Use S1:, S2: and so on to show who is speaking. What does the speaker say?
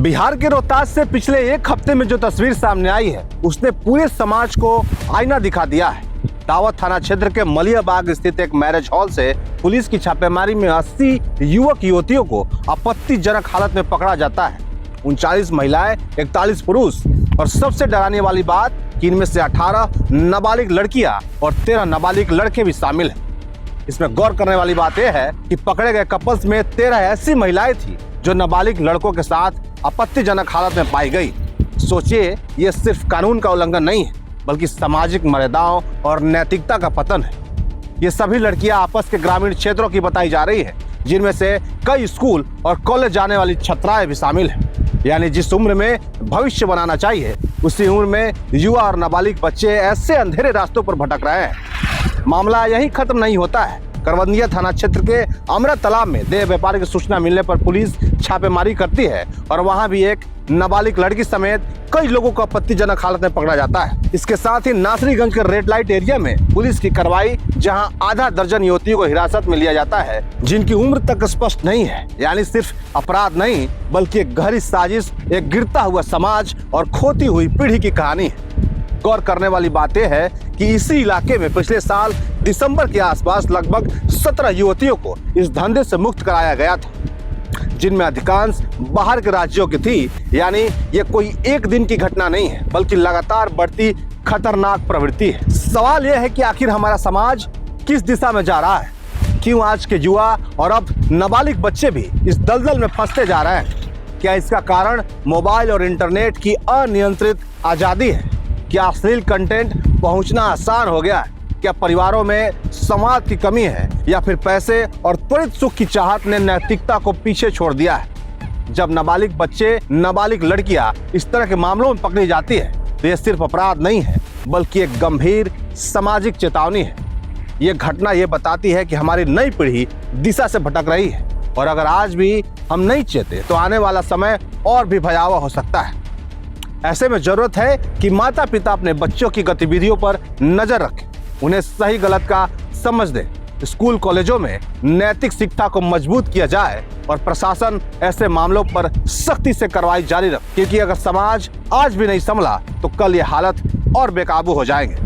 S1: बिहार के रोहतास से पिछले एक हफ्ते में जो तस्वीर सामने आई है उसने पूरे समाज को आईना दिखा दिया है। दावत थाना क्षेत्र के मलियाबाग स्थित एक मैरिज हॉल से पुलिस की छापेमारी में 80 युवक युवतियों को आपत्तिजनक हालत में पकड़ा जाता है। 39 महिलाएं, 41 पुरुष और सबसे डराने वाली बात कि इनमें से 18 नाबालिग लड़कियां और 13 नाबालिग लड़के भी शामिल हैं। इसमें गौर करने वाली बात यह है कि पकड़े गए कपल्स में 13 ऐसी महिलाएं थी जो नाबालिग लड़कों के साथ आपत्तिजनक हालत में पाई गई। सोचिए, ये सिर्फ कानून का उल्लंघन नहीं है बल्कि सामाजिक मर्यादाओं और नैतिकता का पतन है। ये सभी लड़कियां आपस के ग्रामीण क्षेत्रों की बताई जा रही है, जिनमें से कई स्कूल और कॉलेज जाने वाली छात्राएं भी शामिल हैं। यानी जिस उम्र में भविष्य बनाना चाहिए उसी उम्र में युवा और नाबालिग बच्चे ऐसे अंधेरे रास्तों पर भटक रहे हैं। मामला यही खत्म नहीं होता है। करवंदिया थाना क्षेत्र के अमृत तालाब में देह व्यापारी की सूचना मिलने पर पुलिस छापेमारी करती है और वहां भी एक नाबालिग लड़की समेत कई लोगों को आपत्तिजनक हालत में पकड़ा जाता है। इसके साथ ही नासरीगंज के रेड लाइट एरिया में पुलिस की कार्रवाई, जहां आधा दर्जन युवतियों को हिरासत में लिया जाता है जिनकी उम्र तक स्पष्ट नहीं है। यानी सिर्फ अपराध नहीं बल्कि एक गहरी साजिश, एक गिरता हुआ समाज और खोती हुई पीढ़ी की कहानी है। गौर करने वाली बात यह है कि इसी इलाके में पिछले साल दिसंबर के आसपास लगभग 17 युवतियों को इस धंधे से मुक्त कराया गया था, जिनमें अधिकांश बाहर के राज्यों की थी। यानी ये कोई एक दिन की घटना नहीं है बल्कि लगातार बढ़ती खतरनाक प्रवृत्ति है। सवाल यह है कि आखिर हमारा समाज किस दिशा में जा रहा है? क्यों आज के युवा और अब नाबालिग बच्चे भी इस दलदल में फंसते जा रहे हैं? क्या इसका कारण मोबाइल और इंटरनेट की अनियंत्रित आजादी है? क्या अश्लील कंटेंट पहुंचना आसान हो गया है? क्या परिवारों में संवाद की कमी है या फिर पैसे और त्वरित सुख की चाहत ने नैतिकता को पीछे छोड़ दिया है? जब नाबालिग बच्चे, नाबालिग लड़कियां इस तरह के मामलों में पकड़ी जाती है तो यह सिर्फ अपराध नहीं है बल्कि एक गंभीर सामाजिक चेतावनी है। ये घटना ये बताती है कि हमारी नई पीढ़ी दिशा से भटक रही है और अगर आज भी हम नहीं चेते तो आने वाला समय और भी भयावह हो सकता है। ऐसे में जरूरत है कि माता पिता अपने बच्चों की गतिविधियों पर नजर रखें, उन्हें सही गलत का समझ दें। स्कूल कॉलेजों में नैतिक शिक्षा को मजबूत किया जाए और प्रशासन ऐसे मामलों पर सख्ती से कार्रवाई जारी रखे, क्योंकि अगर समाज आज भी नहीं संभला तो कल ये हालत और बेकाबू हो जाएंगे।